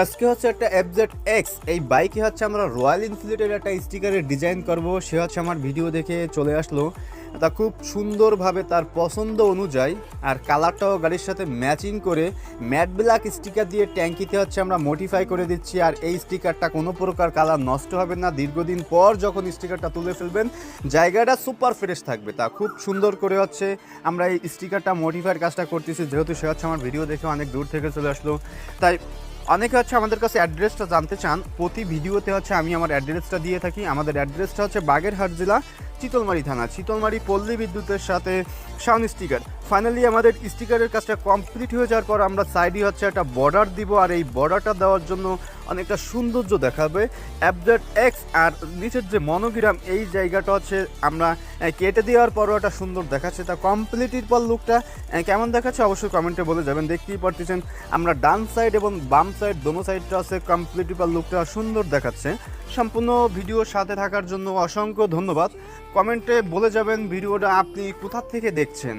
আজকে হচ্ছে একটা এফজেড এক্স এই বাইকে হচ্ছে আমরা রয়্যাল এনফিল্ডের একটা স্টিকারের ডিজাইন করব। সে হচ্ছে আমার ভিডিও দেখে চলে আসলো, তা খুব সুন্দরভাবে তার পছন্দ অনুযায়ী আর কালারটাও গাড়ির সাথে ম্যাচিং করে ম্যাট ব্ল্যাক স্টিকার দিয়ে ট্যাঙ্কিতে হচ্ছে আমরা মডিফাই করে দিচ্ছি। আর এই স্টিকারটা কোনো প্রকার কালার নষ্ট হবে না, দীর্ঘদিন পর যখন স্টিকারটা তুলে ফেলবেন জায়গাটা সুপার ফ্রেশ থাকবে। তা খুব সুন্দর করে হচ্ছে আমরা এই স্টিকারটা মডিফাইয়ের কাজটা করতেছি। যেহেতু সে হচ্ছে আমার ভিডিও দেখে অনেক দূর থেকে চলে আসলো, তাই অনেকে হচ্ছে আমাদের কাছে অ্যাড্রেসটা জানতে চান। প্রতি ভিডিওতে হচ্ছে আমি আমার অ্যাড্রেসটা দিয়ে থাকি। আমাদের অ্যাড্রেসটা হচ্ছে বাগেরহাট জেলা, চিতলমারি থানা, চিতলমারি পল্লী বিদ্যুতের সাথে সাউন্ড স্টিকার। ফাইনালি আমাদের স্টিকারের কাজটা কমপ্লিট হয়ে যাওয়ার পর আমরা সাইডে হচ্ছে একটা বর্ডার দিব, আর এই বর্ডারটা দেওয়ার জন্য অনেকটা সৌন্দর্য দেখাবে এফজেড এক্স। আর নিচের যে মনোগ্রাম এই জায়গাটা হচ্ছে আমরা কেটে দেওয়ার পরও একটা সুন্দর দেখাচ্ছে। তা কমপ্লিটের পর লুকটা কেমন দেখাচ্ছে অবশ্যই কমেন্টে বলে যাবেন। দেখতেই পারতেছেন আমরা ডান সাইড এবং বাম সাইড দোনো সাইডটা আছে কমপ্লিটের পর লুকটা সুন্দর দেখাচ্ছে। সম্পূর্ণ ভিডিওর সাথে থাকার জন্য অসংখ্য ধন্যবাদ। কমেন্টে বলে যাবেন ভিডিওটা আপনি কোথা থেকে দেখছেন।